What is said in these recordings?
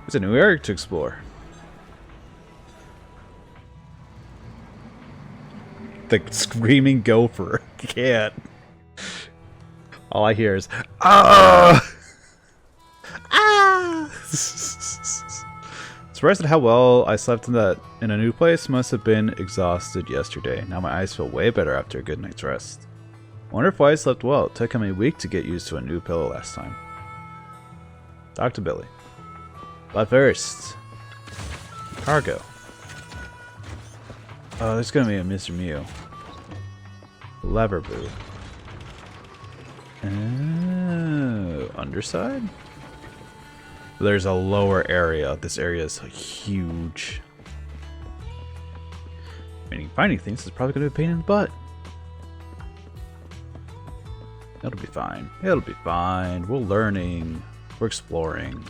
It's a new area to explore. The screaming gopher. Can't. All I hear is ah! Ah! Surprised at how well I slept in a new place. Must have been exhausted yesterday. Now my eyes feel way better after a good night's rest. Wonder if I slept well. It took him a week to get used to a new pillow last time. Talk to Billy. But first, cargo. Oh, there's gonna be a Mr. Mew. Lever booth. Oh, underside? There's a lower area. This area is huge. Meaning finding things is probably gonna be a pain in the butt. It'll be fine. It'll be fine. We're learning. We're exploring.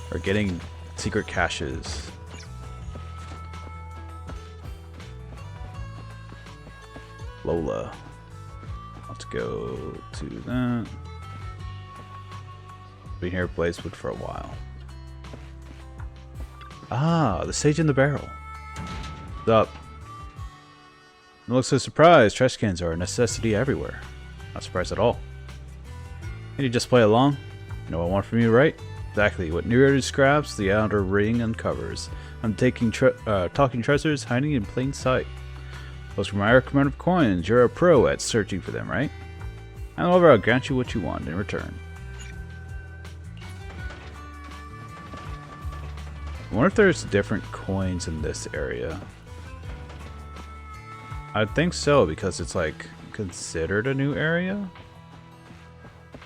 We're getting secret caches. Lola. Let's go to that. Been here at Blazewood for a while. Ah, the sage in the barrel. What's up? Don't look so surprised. Trash cans are a necessity everywhere. Not surprised at all. Can you just play along? You know what I want from you, right? Exactly what Nero describes the outer ring uncovers. I'm talking treasures hiding in plain sight. Those are my recommend of coins. You're a pro at searching for them, right? However, I'll grant you what you want in return. I wonder if there's different coins in this area. I think so, because it's like considered a new area.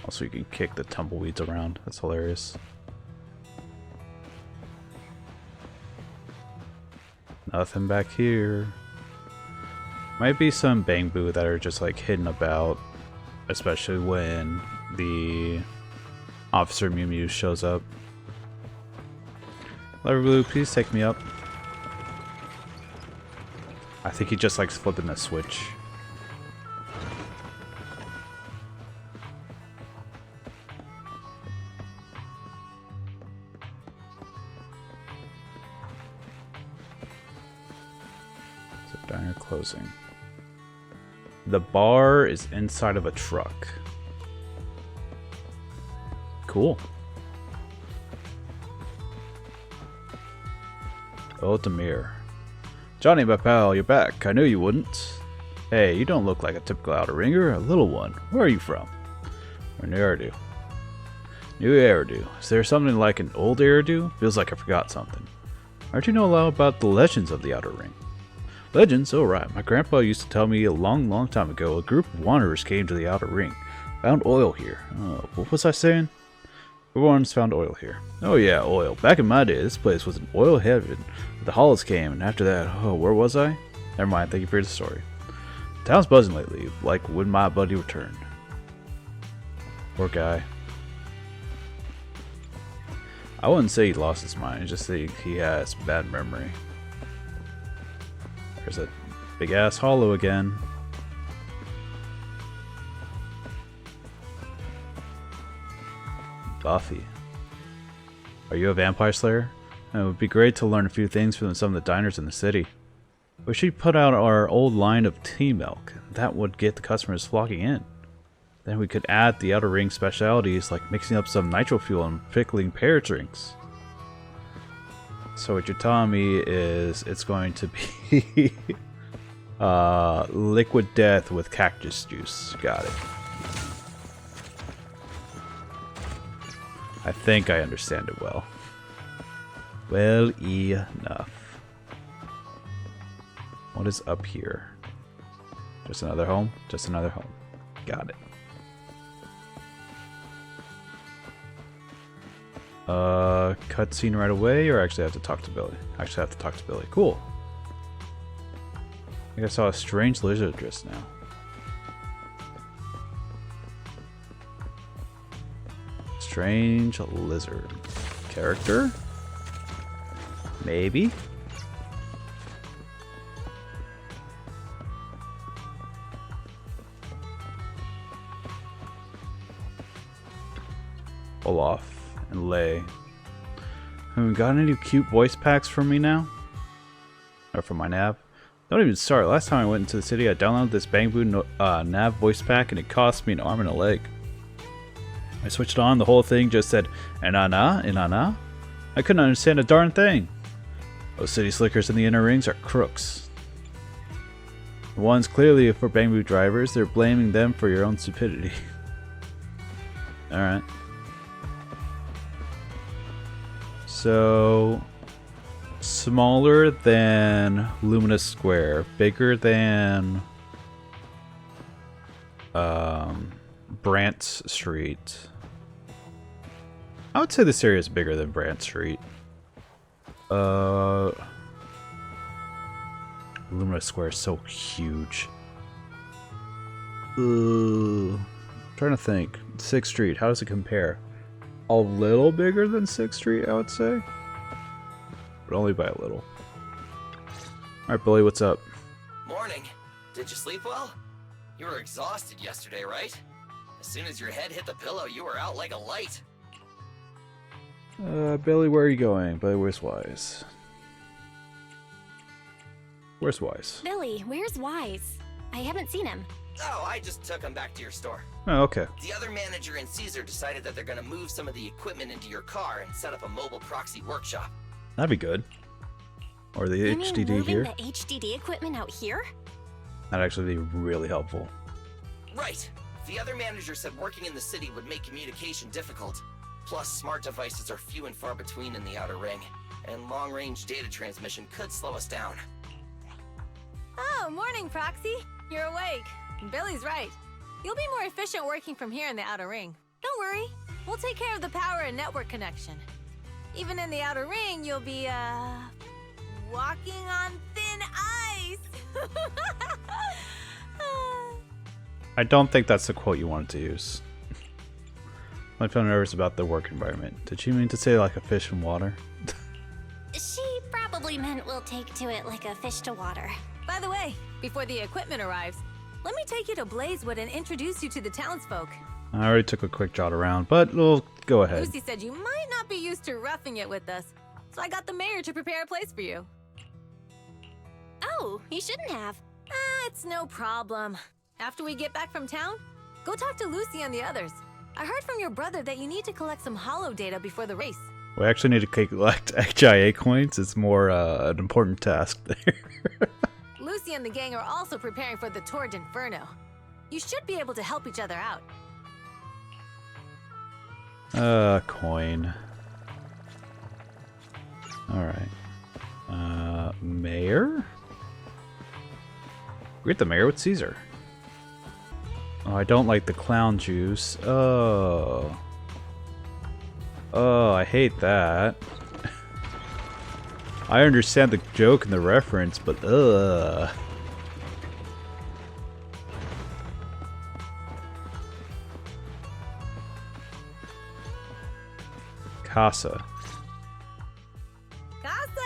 Also, you can kick the tumbleweeds around. That's hilarious. Nothing back here. Might be some bamboo that are just like hidden about, especially when the Officer Mew Mew shows up. Lever Blue, please take me up. I think he just likes flipping the switch. So diner closing. The bar is inside of a truck. Cool. Oh, Demir. Johnny, my pal, you're back. I knew you wouldn't. Hey, you don't look like a typical outer ringer. A little one. Where are you from? Or New Eridu. New Eridu. Is there something like an old Eridu? Feels like I forgot something. Aren't you know a lot about the legends of the outer ring? Legends? Oh right. My grandpa used to tell me a long time ago a group of wanderers came to the outer ring. Found oil here. Oh, what was I saying? Everyone's found oil here. Oh yeah, oil. Back in my day, this place was an oil heaven. The Hollows came, and after that, oh, where was I? Never mind, thank you for the story. The town's buzzing lately, like when my buddy returned. Poor guy. I wouldn't say he lost his mind, just say he has bad memory. There's a big ass hollow again. Buffy. Are you a vampire slayer? It would be great to learn a few things from some of the diners in the city. We should put out our old line of tea milk. That would get the customers flocking in. Then we could add the outer ring specialities like mixing up some nitro fuel and pickling pear drinks. So what you're telling me is it's going to be liquid death with cactus juice. Got it. I think I understand it well. Well enough. What is up here? Just another home? Just another home. Got it. Cutscene right away, or actually I have to talk to Billy? Actually I have to talk to Billy. Cool. I think I saw a strange lizard just now. Strange lizard. Character? Maybe? Olaf and Lay. Got any cute voice packs from me now? Or from my nav? Don't even start. Last time I went into the city, I downloaded this Bangbu nav voice pack and it cost me an arm and a leg. I switched it on, the whole thing just said, "Inanna, inanna." I couldn't understand a darn thing. Those city slickers in the inner rings are crooks. The one's clearly for Bangbu drivers, they're blaming them for your own stupidity. Alright. So, smaller than Luminous Square, bigger than Brant Street. I would say this area is bigger than Brant Street. Luminous Square is so huge. Trying to think. 6th Street, how does it compare? A little bigger than 6th Street, I would say. But only by a little. Alright, Billy, what's up? Morning. Did you sleep well? You were exhausted yesterday, right? As soon as your head hit the pillow, you were out like a light. Billy, where are you going? Billy, where's Wise? Where's Wise? Billy, where's Wise? I haven't seen him. Oh, I just took him back to your store. Oh, okay. The other manager and Caesar decided that they're gonna move some of the equipment into your car and set up a mobile proxy workshop. That'd be good. Or the You HDD mean moving here. the HDD equipment out here? That'd actually be really helpful. Right. The other manager said working in the city would make communication difficult. Plus, smart devices are few and far between in the Outer Ring, and long-range data transmission could slow us down. Oh, morning, Proxy. You're awake. Billy's right. You'll be more efficient working from here in the Outer Ring. Don't worry. We'll take care of the power and network connection. Even in the Outer Ring, you'll be, walking on thin ice. I don't think that's the quote you wanted to use. I feel nervous about the work environment. Did she mean to say like a fish in water? She probably meant we'll take to it like a fish to water. By the way, before the equipment arrives, let me take you to Blazewood and introduce you to the townsfolk. I already took a quick jot around, but we'll go ahead. Lucy said you might not be used to roughing it with us, so I got the mayor to prepare a place for you. Oh, you shouldn't have. It's no problem. After we get back from town, go talk to Lucy and the others. I heard from your brother that you need to collect some holo data before the race. We actually need to collect XIA coins. It's more an important task there. Lucy and the gang are also preparing for the Tour d'Inferno. You should be able to help each other out. Coin. Alright. Mayor? Greet the mayor with Caesar. Oh, I don't like the clown juice. Oh. Oh, I hate that. I understand the joke and the reference, but Casa. Casa!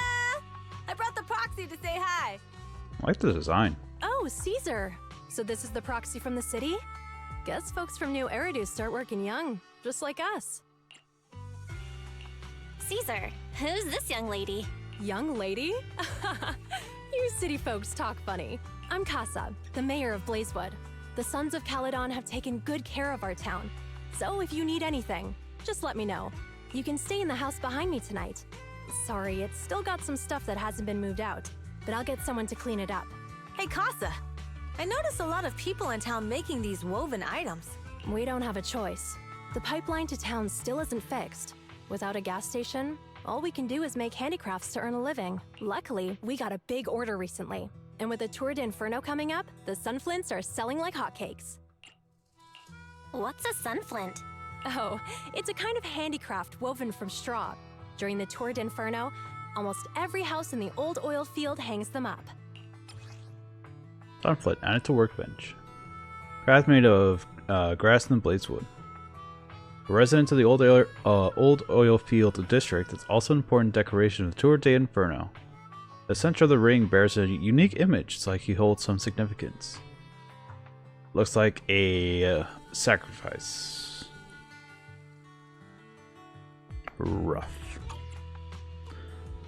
I brought the proxy to say hi. I like the design. Oh, Caesar. So this is the proxy from the city? Guess folks from New Eridu start working young, just like us. Caesar, who's this young lady? Young lady? You city folks talk funny. I'm Casa, the mayor of Blazewood. The Sons of Caledon have taken good care of our town. So if you need anything, just let me know. You can stay in the house behind me tonight. Sorry, it's still got some stuff that hasn't been moved out, but I'll get someone to clean it up. Hey, Casa. I noticed a lot of people in town making these woven items. We don't have a choice. The pipeline to town still isn't fixed. Without a gas station, all we can do is make handicrafts to earn a living. Luckily, we got a big order recently. And with the Tour d'Inferno coming up, the sunflints are selling like hotcakes. What's a sunflint? Oh, it's a kind of handicraft woven from straw. During the Tour d'Inferno, almost every house in the old oil field hangs them up. Sunflit, added to workbench. Craft made of grass and Blazewood. A resident of the old oil field district, it's also an important decoration of the Tour d'Inferno. The center of the ring bears a unique image. It's like he holds some significance. Looks like a sacrifice. Rough.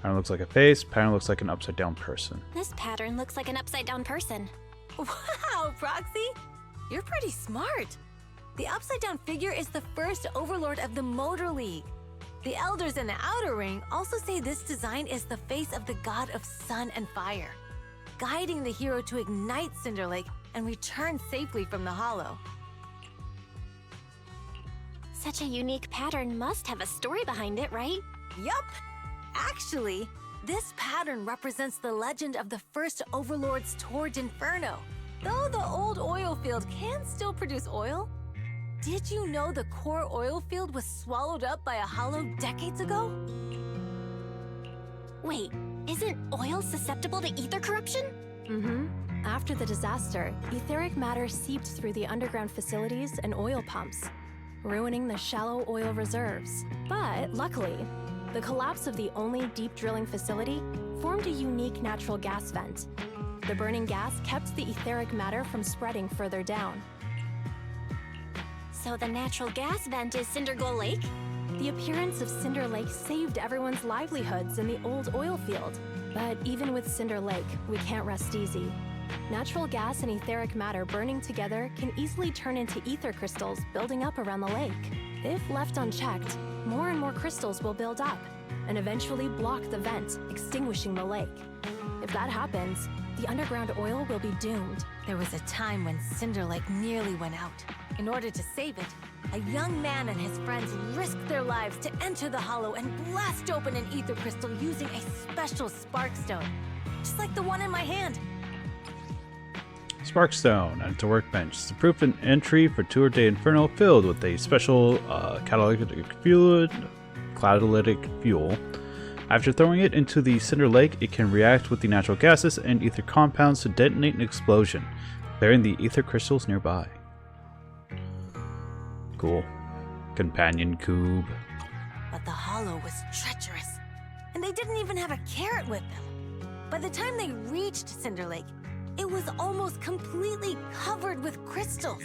Pattern looks like a face. Pattern looks like an upside down person. This pattern looks like an upside down person. Wow, Proxy! You're pretty smart. The upside down figure is the first overlord of the Motor League. The elders in the Outer Ring also say this design is the face of the god of sun and fire, guiding the hero to ignite Cinder Lake and return safely from the Hollow. Such a unique pattern must have a story behind it, right? Yup! Actually, this pattern represents the legend of the first overlord's Torrent Inferno. Though the old oil field can still produce oil, did you know the core oil field was swallowed up by a hollow decades ago? Wait, isn't oil susceptible to ether corruption? Mm-hmm. After the disaster, etheric matter seeped through the underground facilities and oil pumps, ruining the shallow oil reserves. But luckily, the collapse of the only deep drilling facility formed a unique natural gas vent. The burning gas kept the etheric matter from spreading further down. So the natural gas vent is Cindergold Lake? The appearance of Cinder Lake saved everyone's livelihoods in the old oil field. But even with Cinder Lake, we can't rest easy. Natural gas and etheric matter burning together can easily turn into ether crystals building up around the lake. If left unchecked, more and more crystals will build up and eventually block the vent, extinguishing the lake. If that happens, the underground oil will be doomed. There was a time when Cinder Lake nearly went out. In order to save it, a young man and his friends risked their lives to enter the hollow and blast open an ether crystal using a special spark stone, just like the one in my hand. Sparkstone, and to workbench. It's a proof and entry for Tour de Inferno filled with a special catalytic fuel. After throwing it into the Cinder Lake, it can react with the natural gases and ether compounds to detonate an explosion, clearing the ether crystals nearby. Cool. Companion cube. But the hollow was treacherous, and they didn't even have a carrot with them. By the time they reached Cinder Lake, it was almost completely covered with crystals.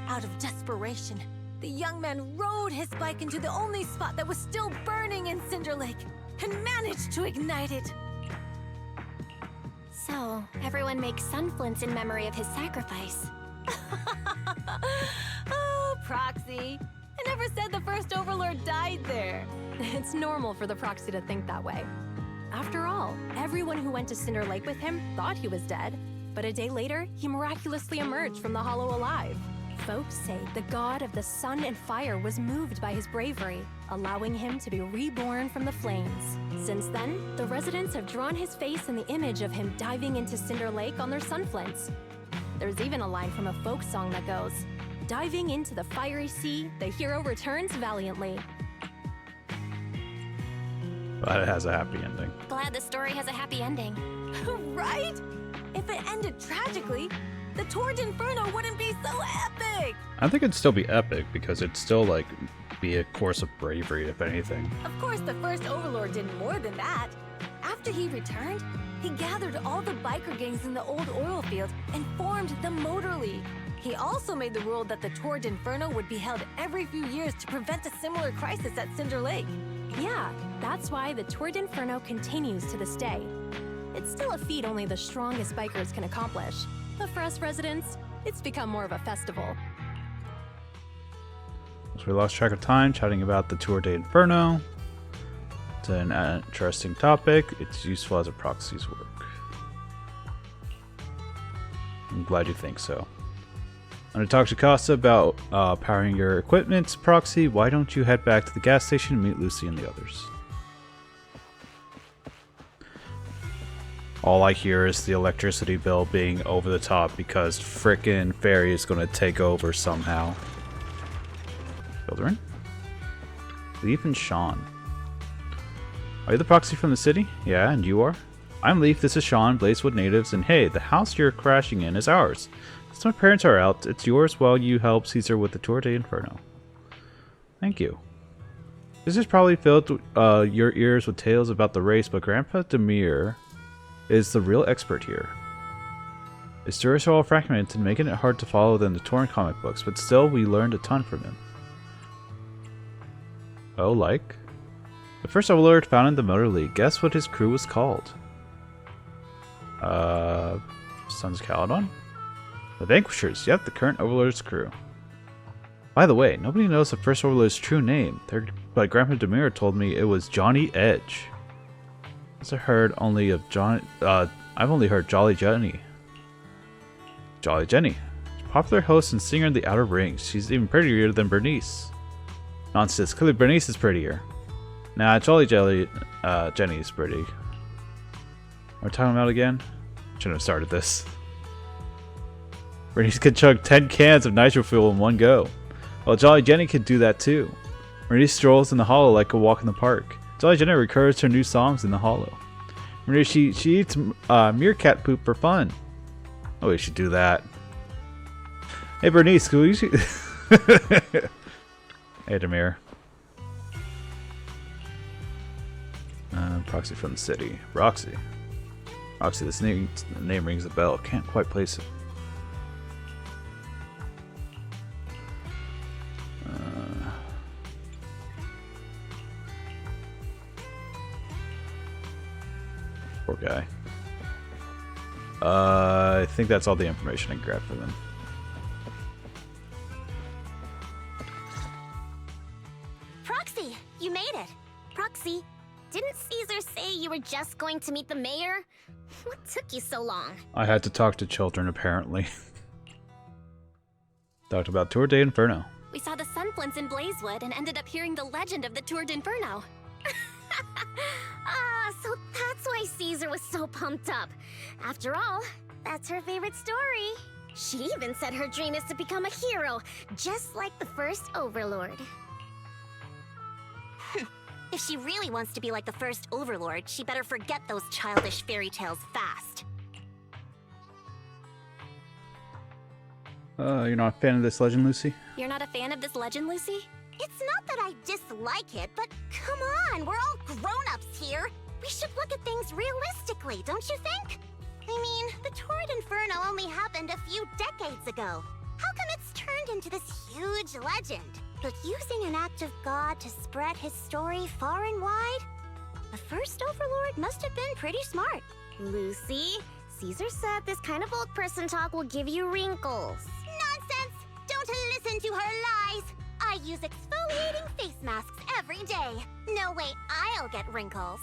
Out of desperation, the young man rode his bike into the only spot that was still burning in Cinder Lake and managed to ignite it. So, everyone makes sunflints in memory of his sacrifice. Oh, Proxy. I never said the first Overlord died there. It's normal for the Proxy to think that way. After all, everyone who went to Cinder Lake with him thought he was dead, but a day later, he miraculously emerged from the hollow alive. Folks say the god of the sun and fire was moved by his bravery, allowing him to be reborn from the flames. Since then, the residents have drawn his face in the image of him diving into Cinder Lake on their sunflints. There's even a line from a folk song that goes, "Diving into the fiery sea, the hero returns valiantly." But it has a happy ending. Glad the story has a happy ending. Right? If it ended tragically, the Torrent Inferno wouldn't be so epic! I think it'd still be epic because it'd still like be a course of bravery, if anything. Of course, the first Overlord did more than that. After he returned, he gathered all the biker gangs in the old oil field and formed the Motor League. He also made the rule that the Torrent Inferno would be held every few years to prevent a similar crisis at Cinder Lake. Yeah, that's why the Tour d'Inferno continues to this day. It's still a feat only the strongest bikers can accomplish, but for us residents, it's become more of a festival. So we lost track of time chatting about the Tour de Inferno. It's an interesting topic. It's useful as a proxy's work. I'm glad you think so. I'm going to talk to Casa about powering your equipment. Proxy, why don't you head back to the gas station and meet Lucy and the others? All I hear is the electricity bill being over the top because frickin' Fairy is going to take over somehow. Children? Leaf and Sean. Are you the proxy from the city? Yeah, and you are? I'm Leaf, this is Sean, Blazewood natives, and hey, the house you're crashing in is ours. Since my parents are out, it's yours while you help Caesar with the Tour de Inferno. Thank you. This has probably filled your ears with tales about the race, but Grandpa Demir is the real expert here. His stories are all fragmented, making it hard to follow than the torn comic books, but still we learned a ton from him. Oh, like? The first Overlord founded the Motor League. Guess what his crew was called? Sons of Caledon? The Vanquishers. Yep, the current Overlord's crew. By the way, nobody knows the first Overlord's true name. But Grandpa Demir told me it was Johnny Edge. I've only heard Jolly Jenny. Jolly Jenny. Popular host and singer in the Outer Rings. She's even prettier than Bernice. Nonsense. Clearly Bernice is prettier. Nah, Jolly Jenny is pretty. What are we talking about again? Shouldn't have started this. Bernice could chug 10 cans of nitro fuel in one go. Well, Jolly Jenny could do that too. Bernice strolls in the hollow like a walk in the park. Jolly Jenny records her new songs in the hollow. Bernice, she eats meerkat poop for fun. Oh, we should do that. Hey Bernice, could we... Hey Demir. Proxy from the city. Roxy. Roxy, this name rings a bell. Can't quite place it. Poor guy. I think that's all the information I can grab for them. Proxy, you made it. Proxy, didn't Caesar say you were just going to meet the mayor? What took you so long? I had to talk to children, apparently. Talked about Tour de Inferno. We saw the Sunflints in Blazewood and ended up hearing the legend of the Tour d'Inferno. So that's why Caesar was so pumped up. After all, that's her favorite story. She even said her dream is to become a hero, just like the first Overlord. If she really wants to be like the first Overlord, she better forget those childish fairy tales fast. You're not a fan of this legend, Lucy? You're not a fan of this legend, Lucy? It's not that I dislike it, but come on, we're all grown-ups here. We should look at things realistically, don't you think? I mean, the Tour d'Inferno only happened a few decades ago. How come it's turned into this huge legend? But using an act of God to spread his story far and wide? The first Overlord must have been pretty smart. Lucy, Caesar said this kind of old person talk will give you wrinkles. Nonsense! Don't listen to her lies! I use exfoliating face masks every day. No way I'll get wrinkles.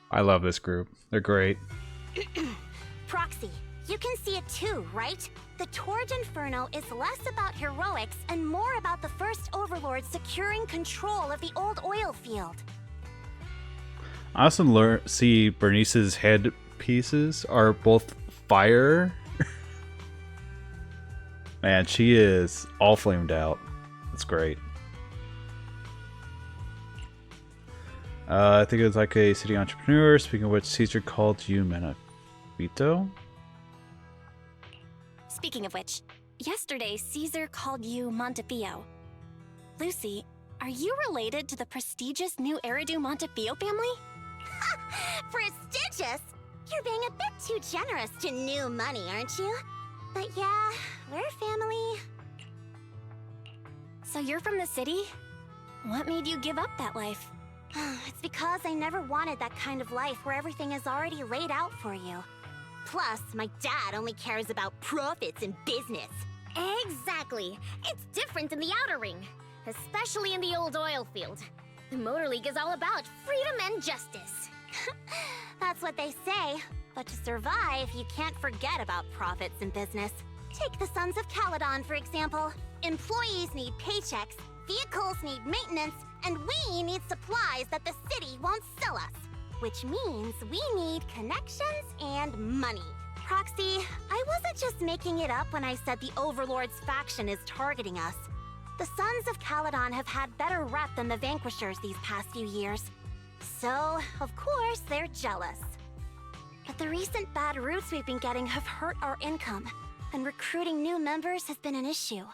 I love this group. They're great. Proxy, you can see it too, right? The Tour d'Inferno is less about heroics and more about the first Overlord securing control of the old oil field. I also see Bernice's head pieces are both fire. Man, she is all flamed out. That's great. I think it was like a city entrepreneur. Speaking of which, Caesar called you Manabito? Speaking of which, yesterday Caesar called you Montefiore. Lucy, are you related to the prestigious new Eridu Montefiore family? Prestigious? You're being a bit too generous to new money, aren't you? But yeah, we're family. So you're from the city? What made you give up that life? It's because I never wanted that kind of life where everything is already laid out for you. Plus, my dad only cares about profits and business. Exactly. It's different in the Outer Ring, especially in the old oil field. The Motor League is all about freedom and justice. That's what they say. But to survive, you can't forget about profits and business. Take the Sons of Caledon, for example. Employees need paychecks, vehicles need maintenance, and we need supplies that the city won't sell us. Which means we need connections and money. Proxy, I wasn't just making it up when I said the Overlord's faction is targeting us. The Sons of Caledon have had better rep than the Vanquishers these past few years. So, of course, they're jealous. But the recent bad routes we've been getting have hurt our income, and recruiting new members has been an issue.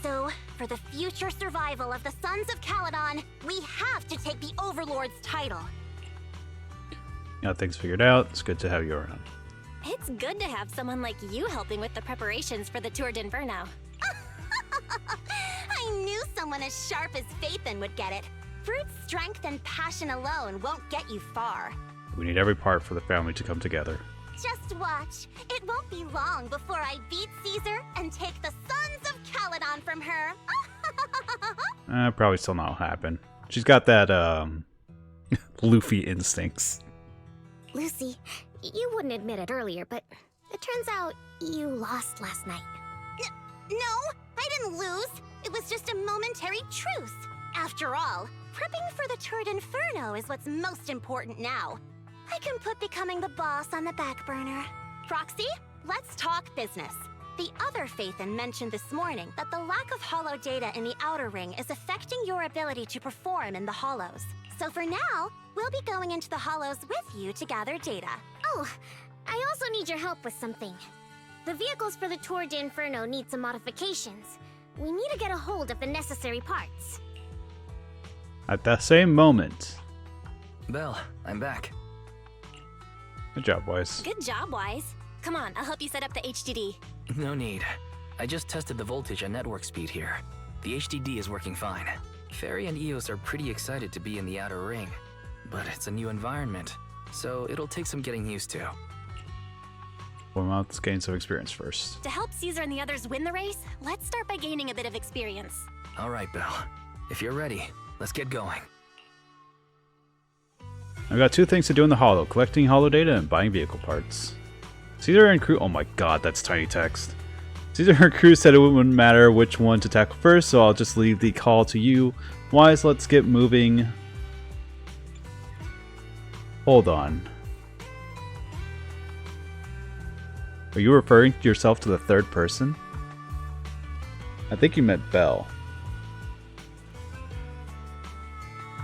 So, for the future survival of the Sons of Caledon, we have to take the Overlord's title. Got things figured out. It's good to have you around. It's good to have someone like you helping with the preparations for the Tour d'Inferno. I knew someone as sharp as Phaethon would get it. Brute strength and passion alone won't get you far. We need every part for the family to come together. Just watch. It won't be long before I beat Caesar and take the Sons of Caledon from her. Probably still not happen. She's got that, Luffy instincts. Lucy, you wouldn't admit it earlier, but it turns out you lost last night. No, I didn't lose. It was just a momentary truce. After all, prepping for the Turd Inferno is what's most important now. I can put becoming the boss on the back burner. Proxy, let's talk business. The other Phaethon mentioned this morning that the lack of hollow data in the Outer Ring is affecting your ability to perform in the Hollows. So for now, we'll be going into the Hollows with you to gather data. Oh, I also need your help with something. The vehicles for the Tour de Inferno need some modifications. We need to get a hold of the necessary parts. At that same moment. Belle, I'm back. Good job, Wise. Good job, Wise. Come on, I'll help you set up the HDD. No need. I just tested the voltage and network speed here. The HDD is working fine. Fairy and Eos are pretty excited to be in the Outer Ring, but it's a new environment, so it'll take some getting used to. Well, let's gain some experience first. To help Caesar and the others win the race, let's start by gaining a bit of experience. All right, Belle. If you're ready, let's get going. I've got two things to do in the Hollow, collecting Hollow data and buying vehicle parts. Caesar and crew, oh my god, that's tiny text. Caesar and her crew said it wouldn't matter which one to tackle first, so I'll just leave the call to you. Wise, let's get moving. Hold on. Are you referring to yourself to the third person? I think you meant Belle.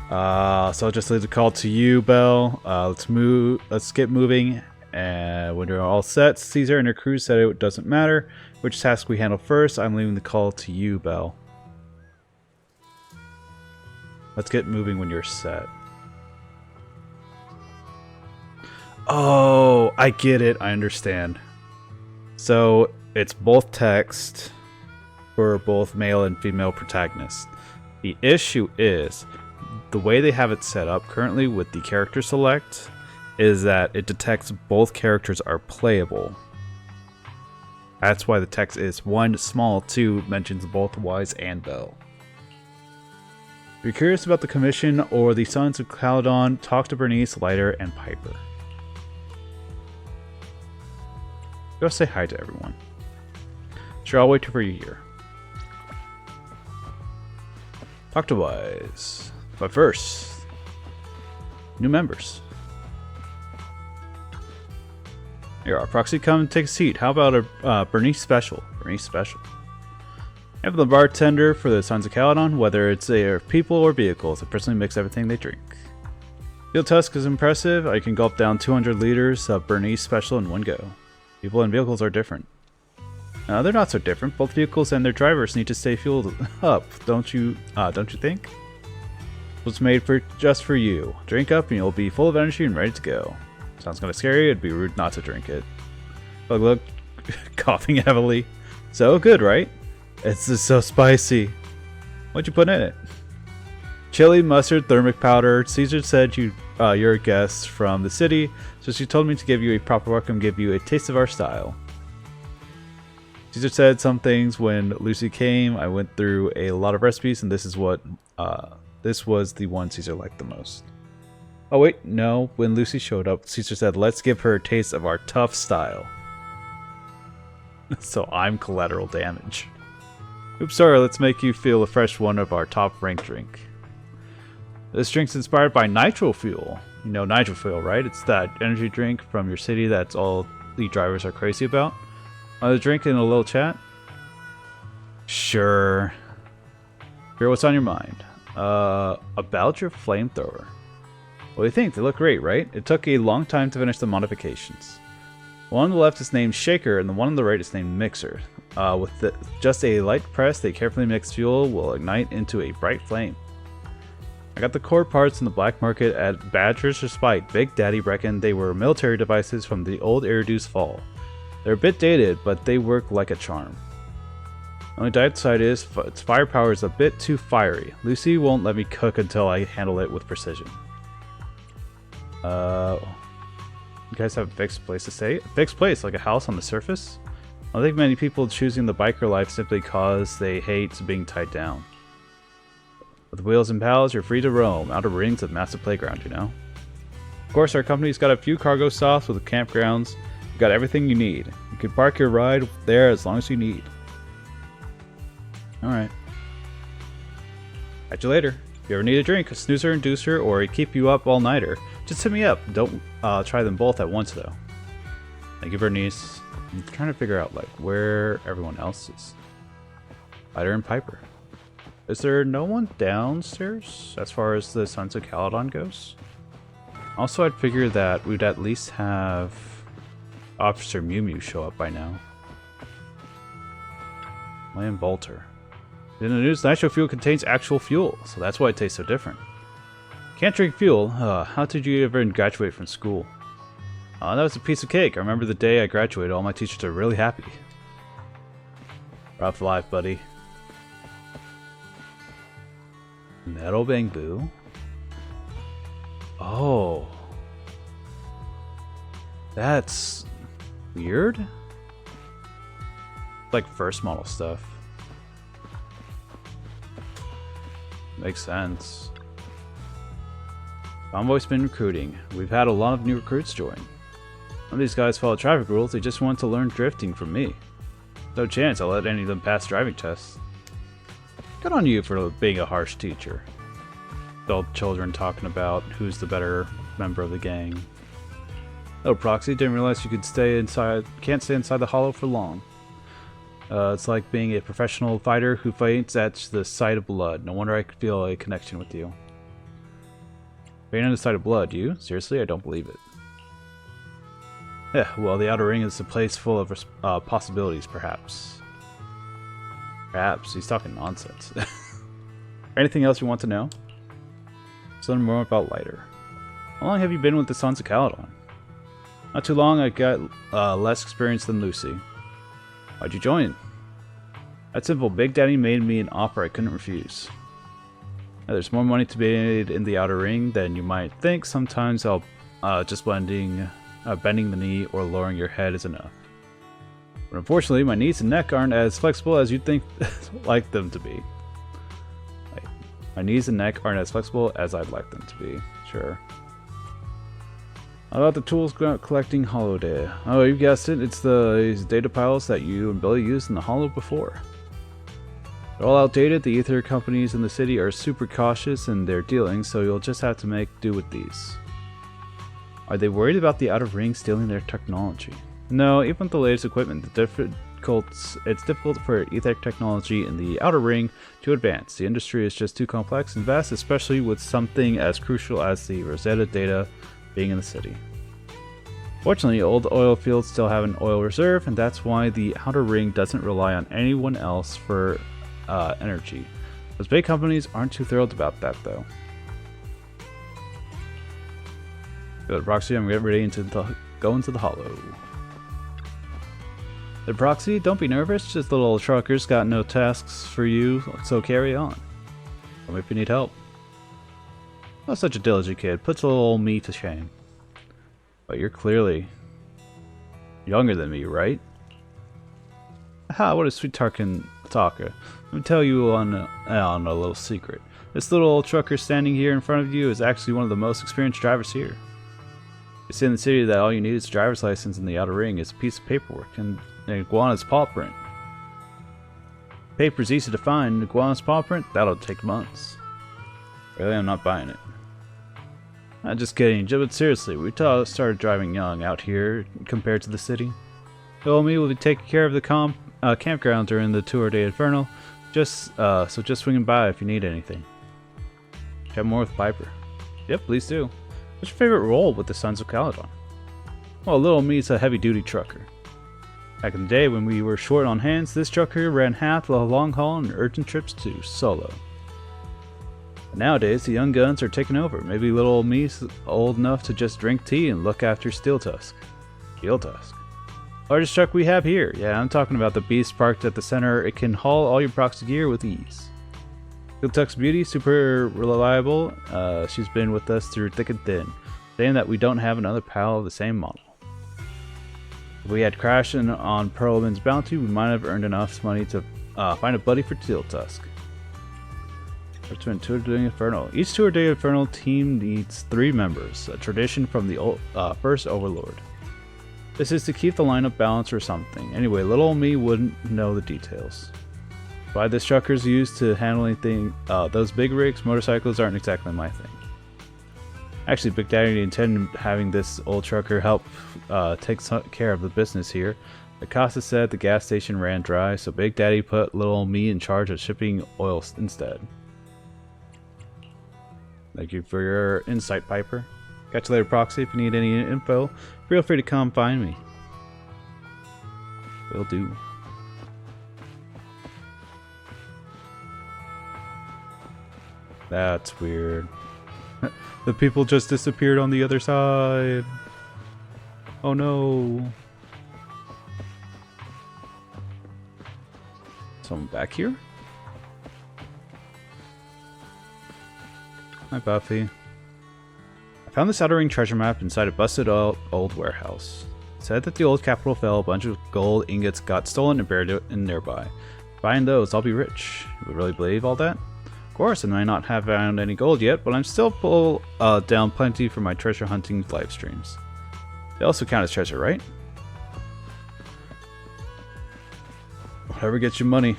So I'll just leave the call to you, Belle. Let's get moving. And when you're all set, Caesar and her crew said it doesn't matter which task we handle first. I'm leaving the call to you, Belle. Let's get moving when you're set. Oh, I get it. I understand. So it's both text for both male and female protagonists. The issue is the way they have it set up currently with the character select is that it detects both characters are playable. That's why the text is 1 small, 2 mentions both Wise and Belle. If you're curious about the commission or the Sons of Caledon, talk to Bernice, Lighter, and Piper. Go say hi to everyone. Sure, I'll wait for you here. Talk to Wise. But first, new members. Here, our proxy, come and take a seat. How about a Bernice special? Bernice special. I have the bartender for the Sons of Caledon, whether it's their people or vehicles. I personally mix everything they drink. Steel Tusk is impressive. I can gulp down 200 liters of Bernice special in one go. People and vehicles are different. They're not so different. Both vehicles and their drivers need to stay fueled up, don't you think? It was made just for you. Drink up and you'll be full of energy and ready to go. Sounds kind of scary. It'd be rude not to drink it. Look, coughing heavily. So good, right? It's just so spicy. What'd you put in it? Chili, mustard, thermic powder. Caesar said you're a guest from the city, so she told me to give you a proper welcome, give you a taste of our style. Caesar said some things when Lucy came. I went through a lot of recipes, and this was the one Caesar liked the most. Oh wait, no. When Lucy showed up, Caesar said, let's give her a taste of our tough style. So I'm collateral damage. Oops, sorry, let's make you feel a fresh one of our top ranked drink. This drink's inspired by Nitro Fuel. You know Nitro Fuel, right? It's that energy drink from your city that's all the drivers are crazy about. Want to drink in a little chat? Sure. Here, what's on your mind? About your flamethrower. What do you think? They look great, right? It took a long time to finish the modifications. The one on the left is named Shaker, and the one on the right is named Mixer. With just a light press, the carefully mixed fuel will ignite into a bright flame. I got the core parts in the black market at Badger's Respite. Big Daddy reckoned they were military devices from the old Eridu's fall. They're a bit dated, but they work like a charm. Only downside is its firepower is a bit too fiery. Lucy won't let me cook until I handle it with precision. You guys have a fixed place to stay? A fixed place, like a house on the surface? I don't think many people choosing the biker life simply cause they hate being tied down. With wheels and pals, you're free to roam. Outer Ring's a massive playground, you know? Of course, our company's got a few cargo stops with campgrounds. You've got everything you need. You can park your ride there as long as you need. Alright. Catch you later. If you ever need a drink, a snoozer inducer, or a keep you up all nighter, just hit me up. Don't try them both at once though. Thank you, Bernice. I'm trying to figure out like where everyone else is. Ryder and Piper. Is there no one downstairs as far as the Sons of Caledon goes? Also, I'd figure that we'd at least have Officer Mew Mew show up by now. William Bolter. In the news, nitro fuel contains actual fuel, so that's why it tastes so different. Can't drink fuel? How did you ever graduate from school? That was a piece of cake. I remember the day I graduated, all my teachers are really happy. Rough life, buddy. Metal Bamboo? Oh. That's weird? Like first model stuff. Makes sense. Convoy's been recruiting. We've had a lot of new recruits join. None of these guys follow traffic rules, they just want to learn drifting from me. No chance I'll let any of them pass driving tests. Good on you for being a harsh teacher. Adult children talking about who's the better member of the gang. Oh, Proxy, didn't realize you could can't stay inside the hollow for long. It's like being a professional fighter who fights at the sight of blood. No wonder I could feel a connection with you. Fainting at the sight of blood, you? Seriously? I don't believe it. Yeah, well, the Outer Ring is a place full of possibilities, perhaps. Perhaps. He's talking nonsense. Anything else you want to know? Something more about Lighter. How long have you been with the Sons of Caledon? Not too long. I got less experience than Lucy. Why'd you join? That's simple. Big Daddy made me an offer I couldn't refuse. Now, there's more money to be made in the Outer Ring than you might think. Sometimes I'll just bending the knee or lowering your head is enough. But unfortunately, my knees and neck aren't as flexible as you'd think like them to be. My knees and neck aren't as flexible as I'd like them to be. Sure. How about the tools collecting hollow data? Oh, you guessed it. It's the data piles that you and Billy used in the hollow before. They're all outdated. The ether companies in the city are super cautious in their dealings, so you'll just have to make do with these. Are they worried about the Outer Ring stealing their technology? No, even with the latest equipment, it's difficult for ether technology in the Outer Ring to advance. The industry is just too complex and vast, especially with something as crucial as the Rosetta data being in the city. Fortunately, old oil fields still have an oil reserve, and that's why the Outer Ring doesn't rely on anyone else for energy. Those big companies aren't too thrilled about that, though. Good, Proxy, I'm getting ready to go into the hollow. The Proxy, don't be nervous, just little truckers got no tasks for you, so carry on. Tell me if you need help. Not such a diligent kid, puts little old me to shame. But you're clearly younger than me, right? Ha, what a sweet talker. Let me tell you on a little secret. This little old trucker standing here in front of you is actually one of the most experienced drivers here. They say in the city that all you need is a driver's license, and the Outer Ring is a piece of paperwork and an iguana's paw print. Paper's easy to find, an iguana's paw print? That'll take months. Really, I'm not buying it. I'm just kidding, but seriously, we started driving young out here compared to the city. Bill and me will be taking care of the campground during the Tour de Inferno, so just swing by if you need anything. Chat more with Piper. Yep, please do. What's your favorite role with the Sons of Caledon? Well, little me's a heavy-duty trucker. Back in the day when we were short on hands, this trucker ran half the long haul and urgent trips to solo. But nowadays, the young guns are taking over. Maybe little old me's old enough to just drink tea and look after Steel Tusk. Steel Tusk. Largest truck we have here. Yeah, I'm talking about the beast parked at the center. It can haul all your proxy gear with ease. Tuck's beauty, super reliable. She's been with us through thick and thin. Saying that we don't have another pal of the same model. If we had crashed on Perlman's bounty, we might have earned enough money to find a buddy for Tusk. Return Tour de Inferno. Each Tour de Inferno team needs 3 members, a tradition from the first Overlord. This is to keep the lineup balanced or something. Anyway, little me wouldn't know the details. Why this trucker's used to handling those big rigs, motorcycles aren't exactly my thing. Actually, Big Daddy intended having this old trucker help take care of the business here. Acosta said the gas station ran dry, so Big Daddy put little me in charge of shipping oil instead. Thank you for your insight, Piper. Catch you later, Proxy. If you need any info, feel free to come find me. Will do. That's weird. The people just disappeared on the other side. Oh no. Someone back here? Hi, Buffy. I found this Outer Ring treasure map inside a busted old warehouse. It said that the old capital fell, a bunch of gold ingots got stolen and buried in nearby. Find those, I'll be rich. You really believe all that? Of course, I might not have found any gold yet, but I'm still pull down plenty for my treasure hunting live streams. They also count as treasure, right? Whatever gets you money.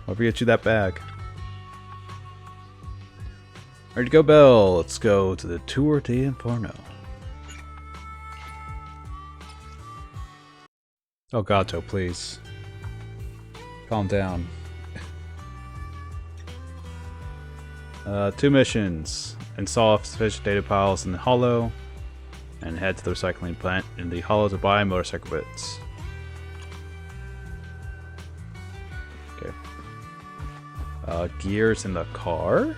Whatever gets you that bag. Ready to go, Belle. Let's go to the Tour de Inferno. Oh, Gato, please. Calm down. 2 missions. Install sufficient data piles in the hollow. And head to the recycling plant in the hollow to buy motorcycle bits. Okay. Gears in the car?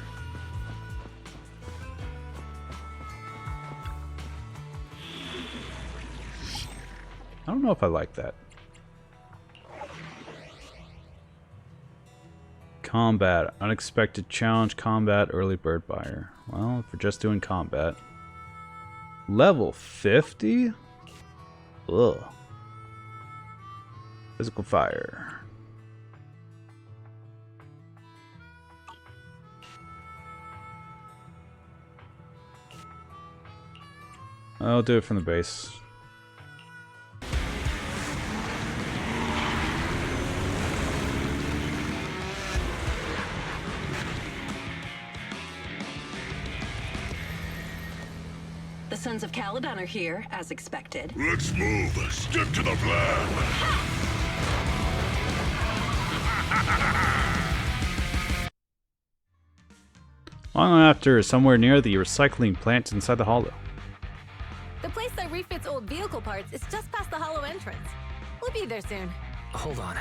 I don't know if I like that. Combat. Unexpected challenge. Combat. Early bird buyer. Well, if we're just doing combat. Level 50? Ugh. Physical fire. I'll do it from the base. The Sons of Caledon are here, as expected. Let's move. Stick to the plan. Long after, somewhere near the recycling plant inside the hollow. The place that refits old vehicle parts is just past the hollow entrance. We'll be there soon. Hold on.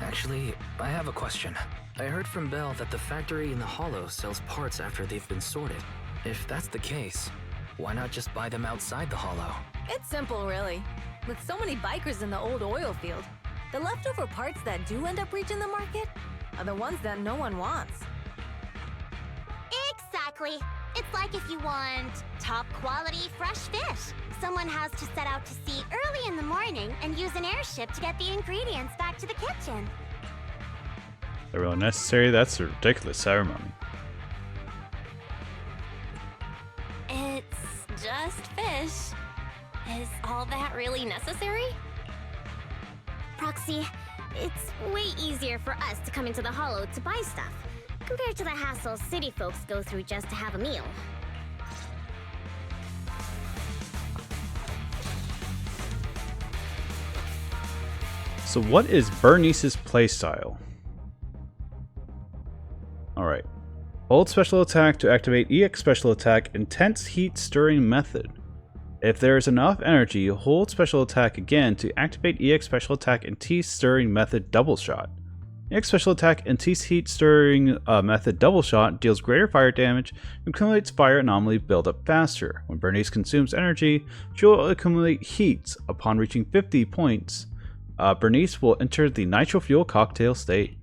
Actually, I have a question. I heard from Belle that the factory in the hollow sells parts after they've been sorted. If that's the case, why not just buy them outside the hollow? It's simple, really. With so many bikers in the old oil field, the leftover parts that do end up reaching the market are the ones that no one wants. Exactly. It's like if you want top quality fresh fish. Someone has to set out to sea early in the morning and use an airship to get the ingredients back to the kitchen. Is that really necessary? That's a ridiculous ceremony. It's just fish. Is all that really necessary? Proxy, it's way easier for us to come into the hollow to buy stuff, compared to the hassle city folks go through just to have a meal. So what is Bernice's playstyle? Alright. Hold special attack to activate EX special attack intense heat stirring method. If there is enough energy, hold special attack again to activate EX special attack and T stirring method double shot. EX special attack and T heat stirring method double shot deals greater fire damage and accumulates fire anomaly buildup faster. When Bernice consumes energy, she will accumulate heat. Upon reaching 50 points, Bernice will enter the Nitro Fuel Cocktail state.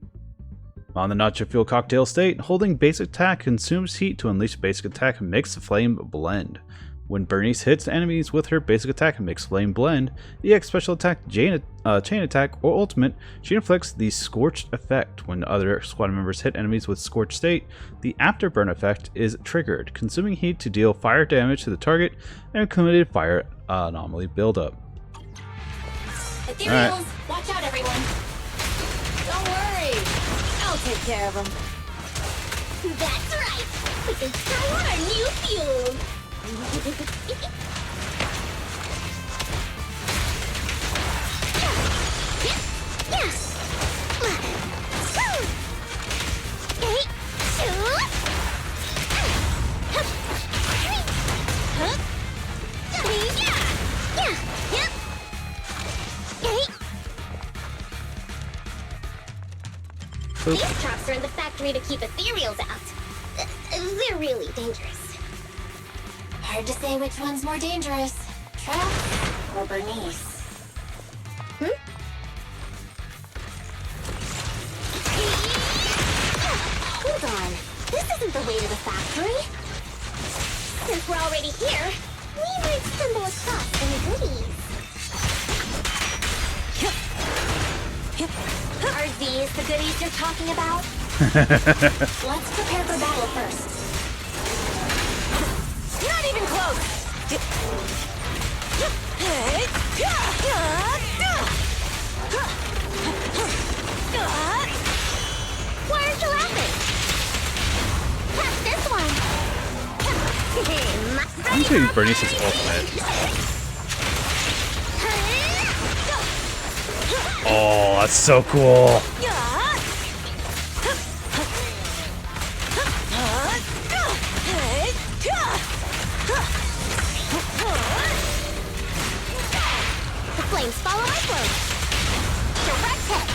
On the Nitro Fuel Cocktail state, holding basic attack consumes heat to unleash basic attack Mix Flame Blend. When Bernice hits enemies with her basic attack Mix Flame Blend, EX Special Attack, Chain Attack, or Ultimate, she inflicts the Scorched effect. When other squad members hit enemies with Scorched state, the Afterburn effect is triggered, consuming heat to deal fire damage to the target and accumulated fire anomaly buildup. Ethereals, watch out, everyone. Don't worry, I'll take care of them. That's right! We can throw on our new fuel! These traps are in the factory to keep ethereals out. They're really dangerous. Hard to say which one's more dangerous, Trap or Bernice. Hold on. This isn't the way to the factory. Since we're already here, we might stumble across some goodies. Are these the goodies you're talking about? Let's prepare for battle first. Not even close! Why aren't you laughing? Catch this one! I'm doing Bernice's ultimate. Oh, that's so cool. The flames follow my flow. Direct hit.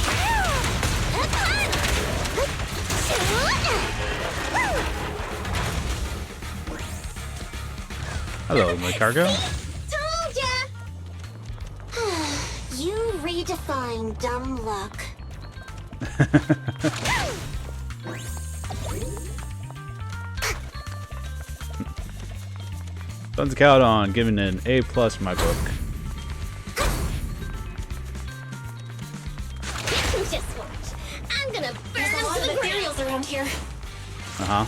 Hello, my cargo. Told ya! You redefine dumb luck. Sons of Caledon, giving an A+ in my book. Just watch. I'm gonna burn There's a lot of to the ground. ethereals around here.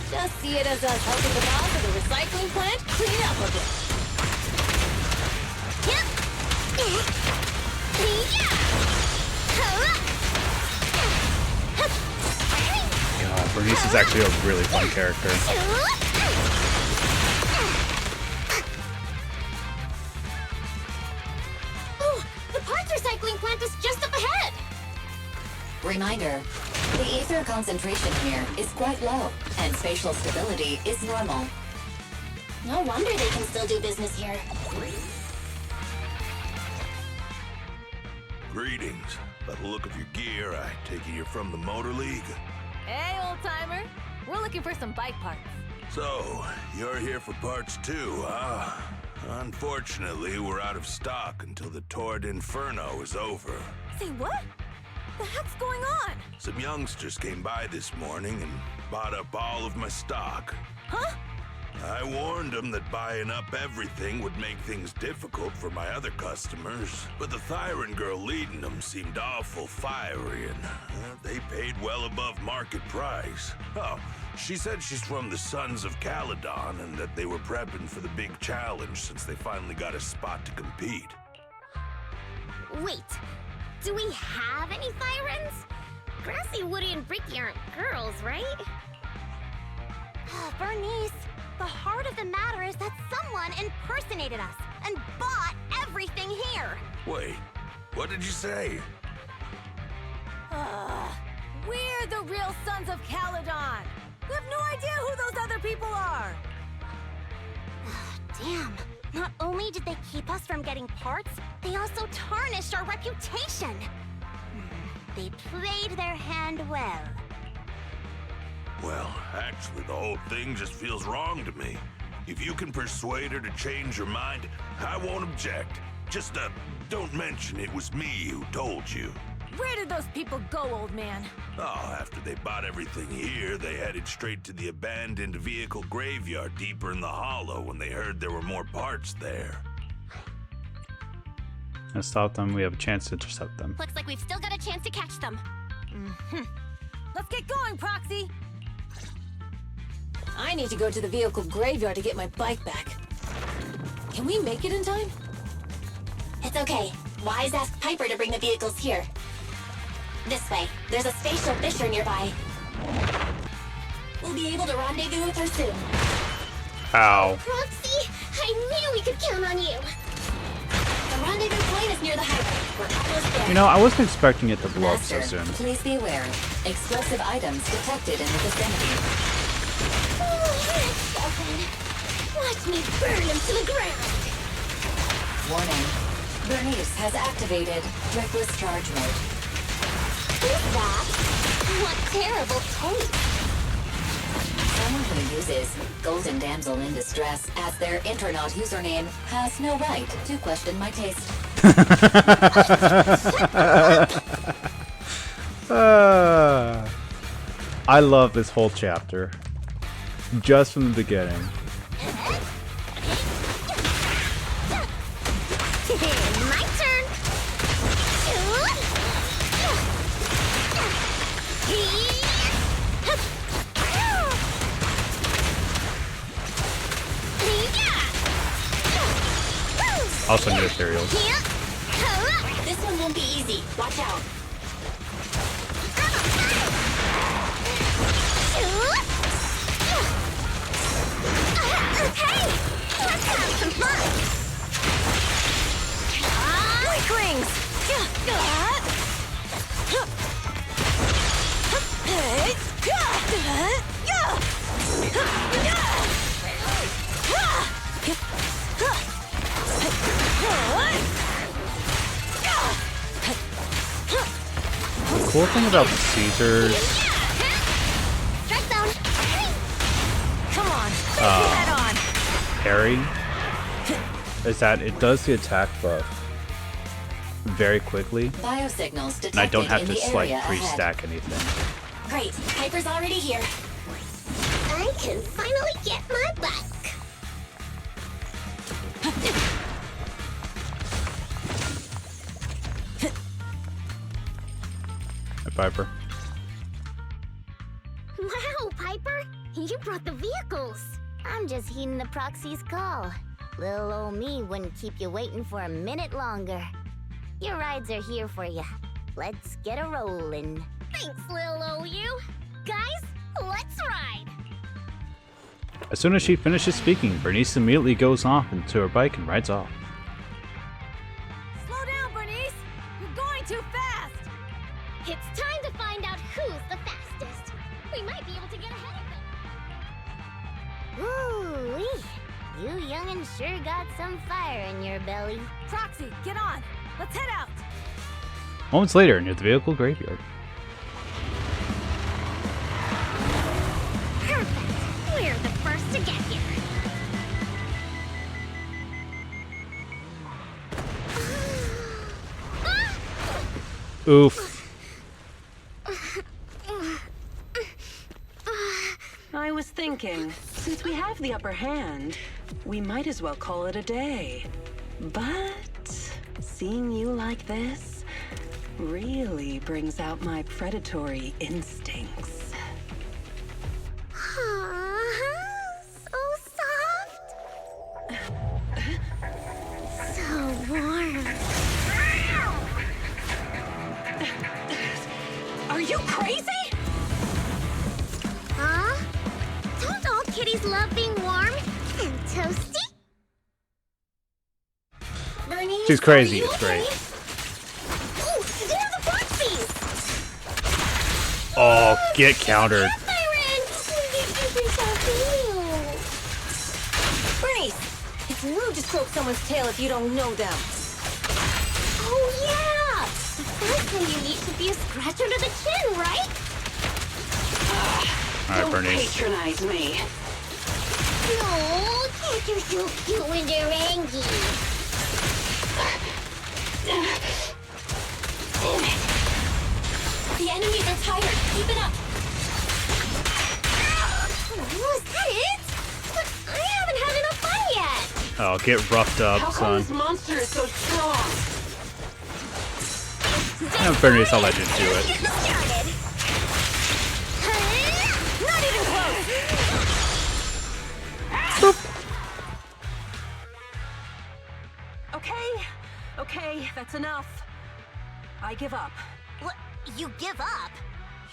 Just see it as us helping the boss of the recycling plant clean up a bit. God, Bernice is actually a really fun character. Oh, the parts recycling plant is just up ahead. Reminder, the ether concentration here is quite low, and spatial stability is normal. No wonder they can still do business here. Greetings. By the look of your gear, I take it you're from the Motor League. Hey, old-timer. We're looking for some bike parts. So, you're here for parts too, huh? Unfortunately, we're out of stock until the Tour d'Inferno is over. Say what? The heck's going on? Some youngsters came by this morning and bought up all of my stock. Huh? I warned them that buying up everything would make things difficult for my other customers, but the Thyron girl leading them seemed awful fiery, and they paid well above market price. Oh, she said she's from the Sons of Caledon and that they were prepping for the big challenge since they finally got a spot to compete. Wait, do we have any Thyrans? Grassy, Woody, and Bricky aren't girls, right? Bernice, the heart of the matter is that someone impersonated us and bought everything here. Wait, what did you say? We're the real Sons of Caledon. We have no idea who those other people are. Damn. Not only did they keep us from getting parts, they also tarnished our reputation. They played their hand well. Well, actually, the whole thing just feels wrong to me. If you can persuade her to change her mind, I won't object. Just, don't mention it was me who told you. Where did those people go, old man? Oh, after they bought everything here, they headed straight to the abandoned vehicle graveyard deeper in the hollow when they heard there were more parts there. Let's stop them. We have a chance to intercept them. Looks like we've still got a chance to catch them. Let's get going, Proxy! I need to go to the vehicle graveyard to get my bike back. Can we make it in time? It's okay. Wise asked Piper to bring the vehicles here. This way. There's a spatial fissure nearby. We'll be able to rendezvous with her soon. Ow. Proxy, I knew we could count on you. The rendezvous point is near the highway. We're almost there. You know, I wasn't expecting it to blow up so Master, soon. please be aware. Explosive items detected in the vicinity. Watch me burn him to the ground. Warning. Bernice has activated reckless charge mode. Who's that? What terrible taste. Someone who uses Golden Damsel in Distress as their Internaut username has no right to question my taste. I love this whole chapter. Just from the beginning. My turn. Also new materials. This one won't be easy. Watch out. Hey! Let's have some fun! Weaklings! The cool thing about the Caesars, Strike zone! Come on, face your head on! parry, is that it does the attack buff very quickly, Biosignals detected and I don't have in to the like area ahead. pre-stack anything. Great, Piper's already here. I can finally get my bike. Hey, Piper. Wow, Piper! You brought the vehicles! I'm just heeding the proxy's call. Little old me wouldn't keep you waiting for a minute longer. Your rides are here for you. Let's get a rollin'. Thanks, little old you. Guys, let's ride! As soon as she finishes speaking, Bernice immediately goes off into her bike and rides off. Slow down, Bernice! You're going too fast! It's time to find out who's the fastest. We might be able to get ahead of them. Ooh-wee. You young'un sure got some fire in your belly. Proxy, get on! Let's head out! Moments later, near the vehicle graveyard. Perfect. We're the first to get here. Oof. I was thinking, since we have the upper hand, we might as well call it a day. But seeing you like this really brings out my predatory instincts. So soft. So warm. Are you crazy? Huh? Don't all kitties love being warm and toasty? Bernice, She's crazy, are you it's great. okay? Ooh, they're the Foxies! Oh, get countered. Bernice! It's rude to stroke someone's tail if you don't know them. Oh yeah! The first thing you need should be a scratch under the chin, right? Alright, Bernice. Patronize me. No, can't you so cute when they're angry? Keep it up! Oh, is that it? But I haven't had enough fun yet! Oh, get roughed up, How come son. this monster is so strong? In fairness, I'll let you do it. Get started! Not even close! Okay, that's enough. I give up. What? You give up?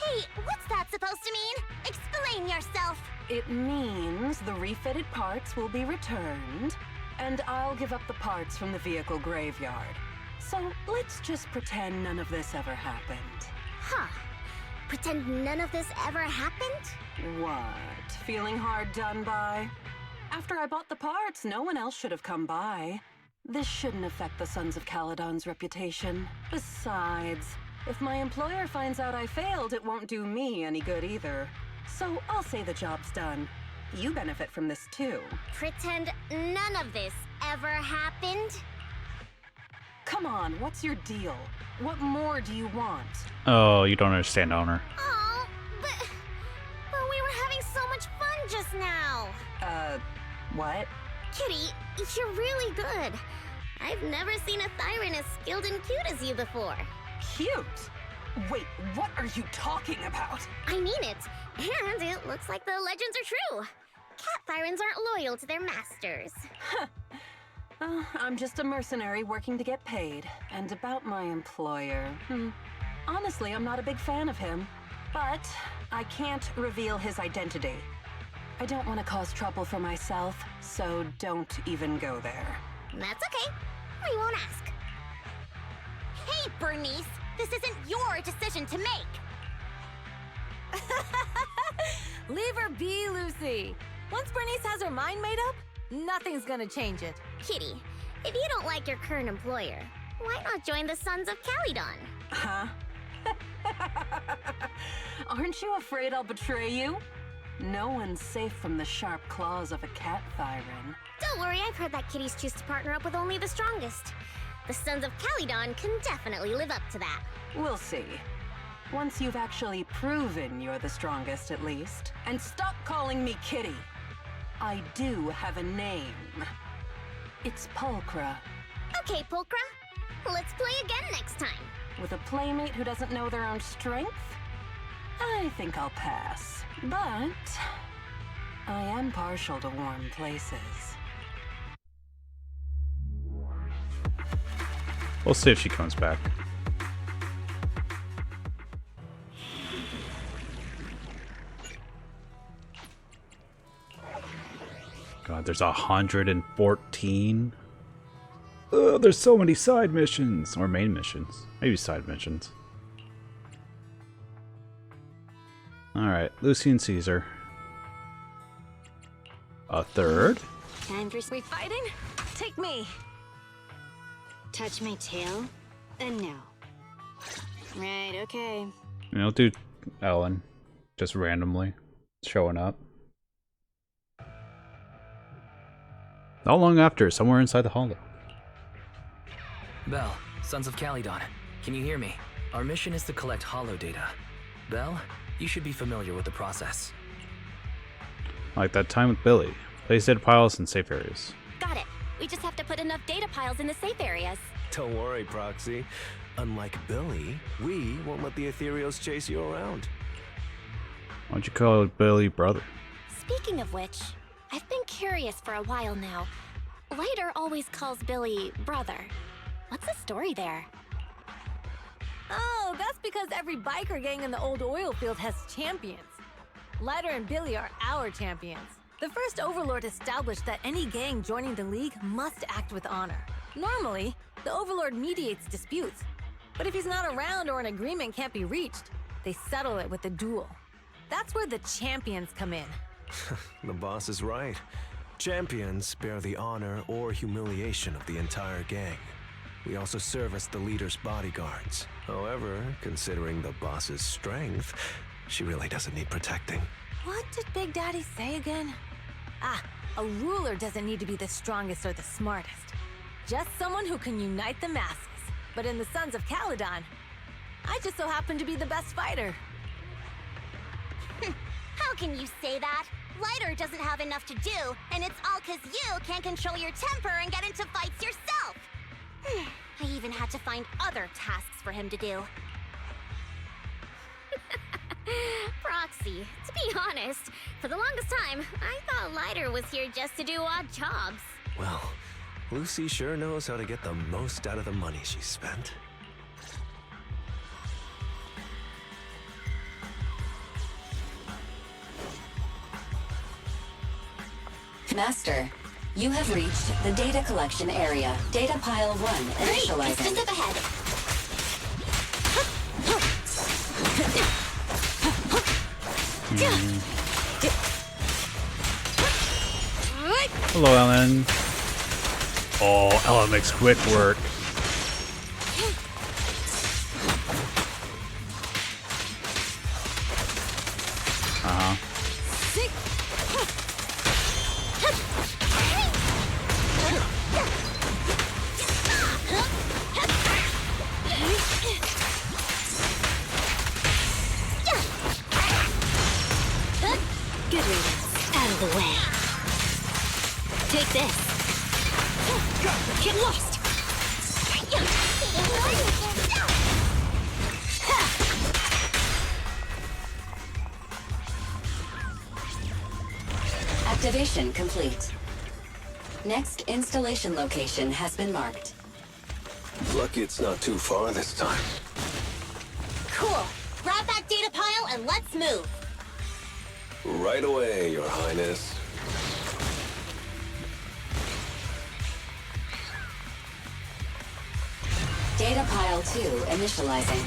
Hey, what's that supposed to mean? Explain yourself. It means the refitted parts will be returned, and I'll give up the parts from the vehicle graveyard. So let's just pretend none of this ever happened. Huh. Pretend none of this ever happened? What? Feeling hard done by? After I bought the parts, no one else should have come by. This shouldn't affect the Sons of Caledon's reputation. Besides, if my employer finds out I failed, it won't do me any good either. So I'll say the job's done. You benefit from this too. Pretend none of this ever happened? Come on, what's your deal? What more do you want? Oh, you don't understand, owner. Oh, but we were having so much fun just now. What? Kitty, you're really good. I've never seen a Thyran as skilled and cute as you before. Cute? Wait, what are you talking about? I mean it. And it looks like the legends are true. Cat Thyrans aren't loyal to their masters. I'm just a mercenary working to get paid. And about my employer, honestly, I'm not a big fan of him. But I can't reveal his identity. I don't want to cause trouble for myself, so don't even go there. That's okay. We won't ask. Hey, Bernice, this isn't your decision to make. Leave her be, Lucy. Once Bernice has her mind made up, nothing's gonna change it. Kitty, if you don't like your current employer, why not join the Sons of Caledon? Huh? Aren't you afraid I'll betray you? No one's safe from the sharp claws of a cat Thyran. Don't worry, I've heard that kitties choose to partner up with only the strongest. The Sons of Caledon can definitely live up to that. We'll see. Once you've actually proven you're the strongest, at least. And stop calling me Kitty. I do have a name. It's Pulchra. Okay, Pulchra. Let's play again next time. With a playmate who doesn't know their own strength? I think I'll pass. But I am partial to warm places. We'll see if she comes back. God, there's 114. There's so many side missions. Or main missions. Maybe side missions. Alright, Lucy and Caesar. A third? Time for We fighting? Take me. touch my tail? No. Right, okay. You know, do Ellen. Just randomly showing up. Not long after, somewhere inside the hollow. Belle, Sons of Caledon, can you hear me? Our mission is to collect hollow data. Belle, you should be familiar with the process. Like that time with Billy. Place data piles in safe areas. Got it. We just have to put enough data piles in the safe areas. Don't worry, Proxy. Unlike Billy, we won't let the Ethereals chase you around. Why'd you call Billy brother? Speaking of which, I've been curious for a while now. Lighter always calls Billy brother. What's the story there? Oh, that's because every biker gang in the old oil field has champions. Lighter and Billy are our champions. The first Overlord established that any gang joining the League must act with honor. Normally, the Overlord mediates disputes, but if he's not around or an agreement can't be reached, they settle it with a duel. That's where the champions come in. The boss is right. Champions bear the honor or humiliation of the entire gang. We also serve as the leader's bodyguards. However, considering the boss's strength, she really doesn't need protecting. What did Big Daddy say again? Ah, a ruler doesn't need to be the strongest or the smartest. Just someone who can unite the masses. But in the Sons of Caledon, I just so happen to be the best fighter. How can you say that? Lighter doesn't have enough to do, and it's all 'cause you can't control your temper and get into fights yourself. I even had to find other tasks for him to do. Proxy, to be honest, for the longest time, I thought Lighter was here just to do odd jobs. Well, Lucy sure knows how to get the most out of the money she spent. Master, you have reached the data collection area. Data pile 1 initializing. Just up ahead. Hello, Ellen. Oh, Ellen makes quick work. Good riddance. Out of the way. Take this. Get lost. Activation complete. Next installation location has been marked. Lucky it's not too far this time. Cool. Grab that data pile and let's move. Right away, Your Highness. Data pile 2 initializing.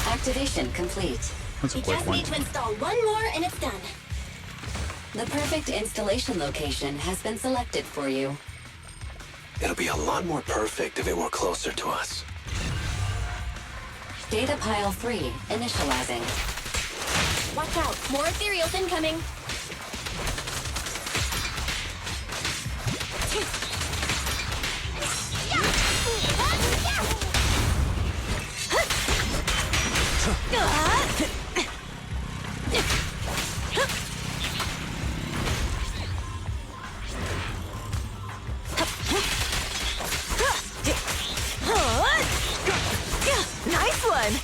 Activation complete. That's a You quick just one. need to install one more and it's done. The perfect installation location has been selected for you. It'll be a lot more perfect if it were closer to us. Data pile 3 initializing. Watch out. More ethereals incoming. Nice one!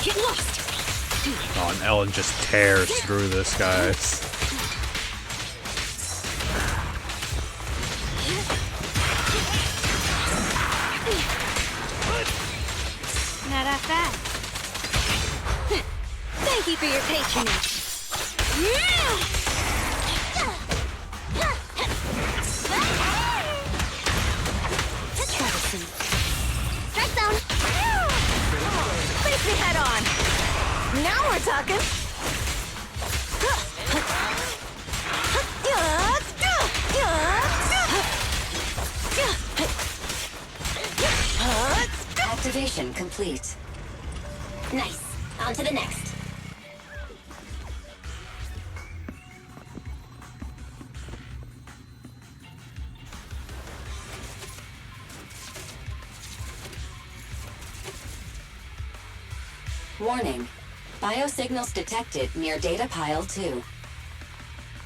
Get lost. Oh, and Ellen just tears through this, guys. Not that fast. Thank you for your patronage. Troublesome. Strike zone. Face me head on! Now we're talking! Activation complete. Nice. On to the next. Warning. Biosignals detected near data pile 2.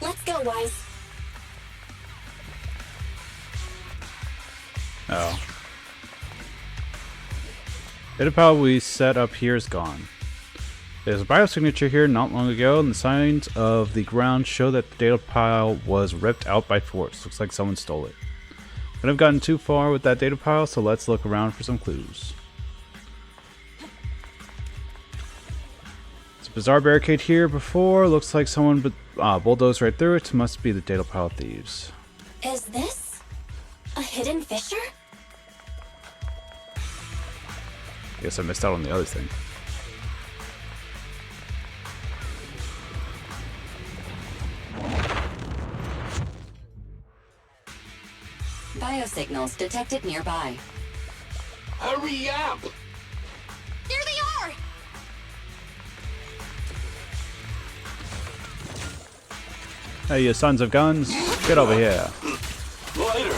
Let's go, Wise. Oh. Data pile we set up here is gone. There's a biosignature here not long ago, and the signs of the ground show that the data pile was ripped out by force. Looks like someone stole it. Couldn't have gotten too far with that data pile, so let's look around for some clues. It's a bizarre barricade here before. Looks like someone bulldozed right through it. Must be the data pile thieves. Is this a hidden fissure? Guess I missed out on the other thing. Biosignals detected nearby. Hurry up! There they are! Hey, you sons of guns, get over here. Lighter!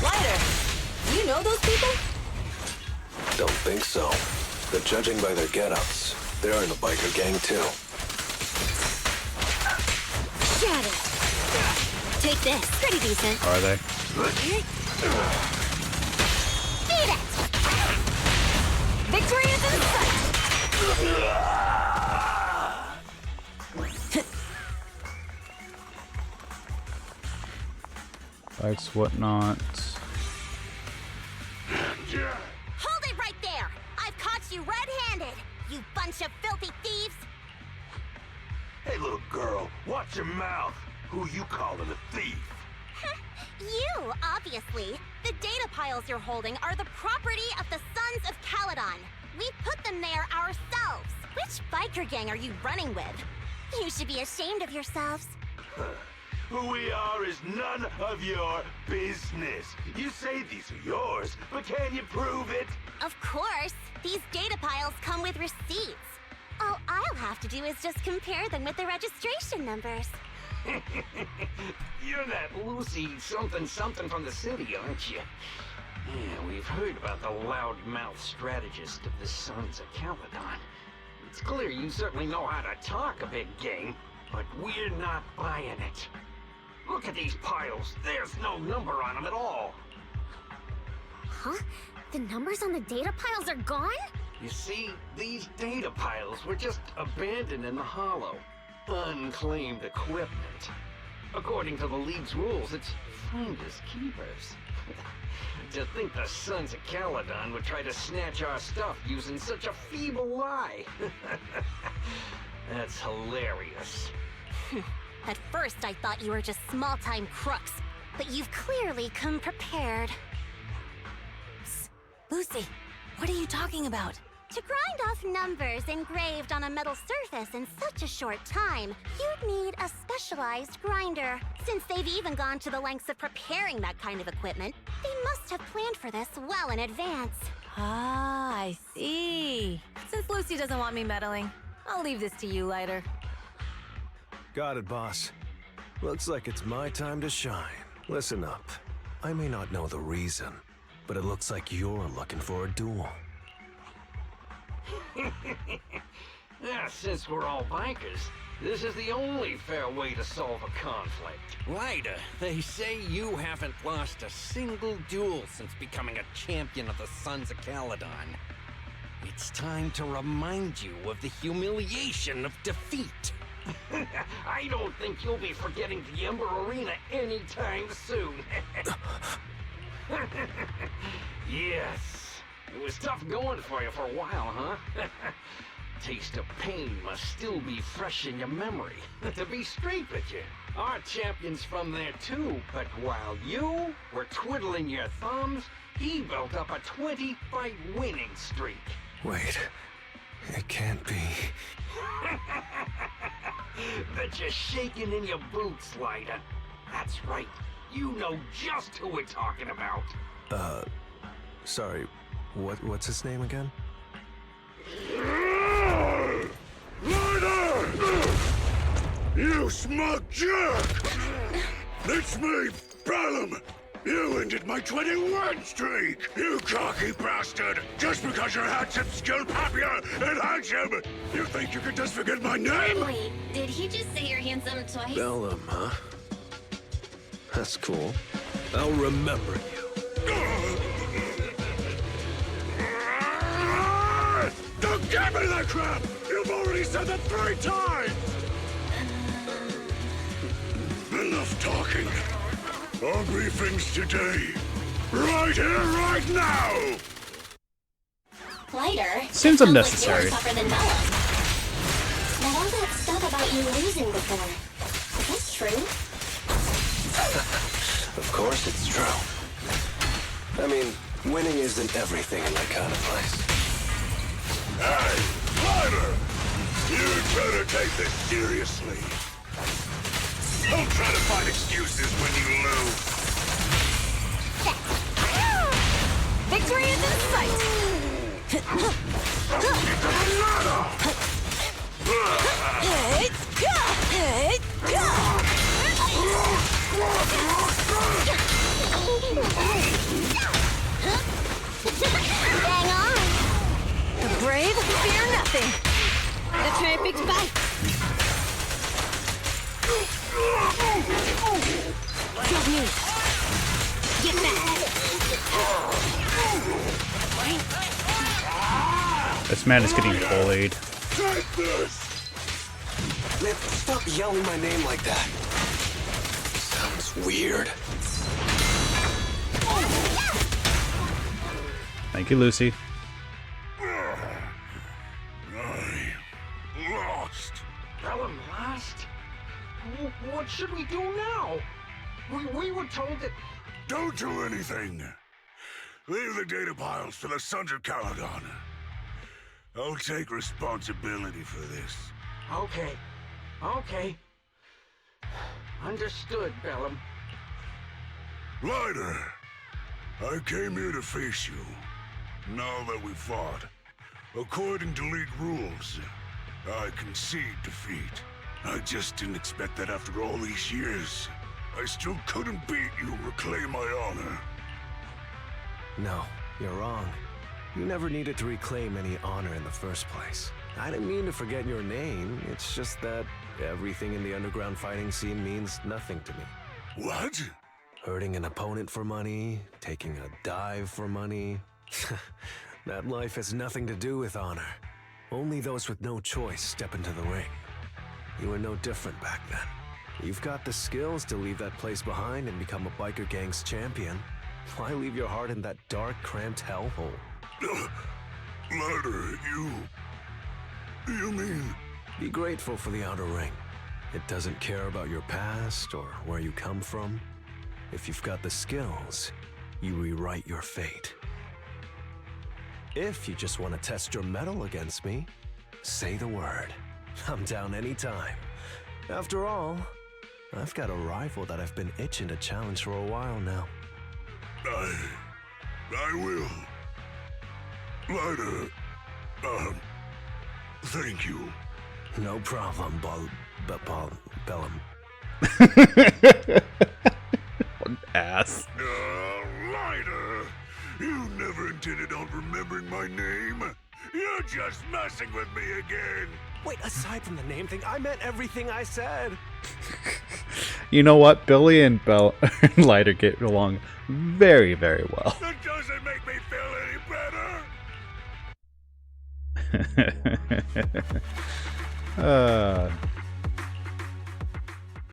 Lighter! Do you know those people? Don't think so. But judging by their get-ups, they're in the biker gang too. Got it. Take this. Pretty decent. Are they? Beat it! Victory is in sight! Bikes, whatnot. Hold it right there! I've caught you red-handed, you bunch of filthy thieves! Hey, little girl, watch your mouth. Who you calling a thief? You, obviously. The data piles you're holding are the property of the Sons of Caledon. We put them there ourselves. Which biker gang are you running with? You should be ashamed of yourselves. Who we are is none of your business. You say these are yours, but can you prove it? Of course. These data piles come with receipts. All I'll have to do is just compare them with the registration numbers. You're that Lucy something from the city, aren't you? Yeah, we've heard about the loudmouth strategist of the Sons of Caledon. It's clear you certainly know how to talk a big game, but we're not buying it. Look at these piles. There's no number on them at all. Huh? The numbers on the data piles are gone? You see, these data piles were just abandoned in the hollow. Unclaimed equipment. According to the League's rules, it's finders keepers. To think the Sons of Caledon would try to snatch our stuff using such a feeble lie. That's hilarious. At first, I thought you were just small-time crooks, but you've clearly come prepared. Psst. Lucy, what are you talking about? To grind off numbers engraved on a metal surface in such a short time, you'd need a specialized grinder. Since they've even gone to the lengths of preparing that kind of equipment, they must have planned for this well in advance. Ah, I see. Since Lucy doesn't want me meddling, I'll leave this to you, Lighter. Got it, boss. Looks like it's my time to shine. Listen up. I may not know the reason, but it looks like you're looking for a duel. Since we're all bikers, this is the only fair way to solve a conflict. Lighter, they say you haven't lost a single duel since becoming a champion of the Sons of Caledon. It's time to remind you of the humiliation of defeat. I don't think you'll be forgetting the Ember Arena anytime soon. Yes. It was tough going for you for a while, huh? Taste of pain must still be fresh in your memory. To be straight with you, our champion's from there too, but while you were twiddling your thumbs, he built up a 20-fight winning streak. Wait, it can't be. Bet you're shaking in your boots, Lighter. That's right. You know just who we're talking about. Sorry. What's his name again? Lighter! You smug jerk! It's me, Bellum! You ended my 20-win streak! You cocky bastard! Just because you're handsome, skilled, happier, and handsome! You think you can just forget my name? Wait, did he just say you're handsome twice? Bellum, huh? That's cool. I'll remember you. Don't give me that crap! You've already said that 3 times! Enough talking. Our briefings today. Right here, right now! Lighter? Seems unnecessary. Like tougher than Mellum. Now all that stuff about you losing before, is this true? Of course it's true. I mean, winning isn't everything in that kind of place. Hey, Lighter! You'd better take this seriously. Don't try to find excuses when you lose. Victory is in sight! perfect fight! Good news. Get back! This man is getting bullied. Take this! Man, stop yelling my name like that. Sounds weird. Thank you, Lucy. I lost. Bellum lost? What should we do now? We were told that... Don't do anything. Leave the data piles to the Sons of Caledon. I'll take responsibility for this. Okay. Okay. Understood, Bellum. Lighter, I came here to face you. Now that we fought, according to League rules, I concede defeat. I just didn't expect that after all these years. I still couldn't beat you, reclaim my honor. No, you're wrong. You never needed to reclaim any honor in the first place. I didn't mean to forget your name. It's just that everything in the underground fighting scene means nothing to me. What? Hurting an opponent for money, taking a dive for money. That life has nothing to do with honor. Only those with no choice step into the ring. You were no different back then. You've got the skills to leave that place behind and become a biker gang's champion. Why leave your heart in that dark, cramped hellhole? Lighter, you mean... Be grateful for the outer ring. It doesn't care about your past or where you come from. If you've got the skills, you rewrite your fate. If you just want to test your mettle against me, say the word. I'm down anytime. After all, I've got a rival that I've been itching to challenge for a while now. I will. Lighter, thank you. No problem, Bellum. What ass. Lighter, you never intended on remembering my name. You're just messing with me again. Wait, aside from the name thing, I meant everything I said. You know what? Billy and Lighter get along very, very well. That doesn't make me feel any better.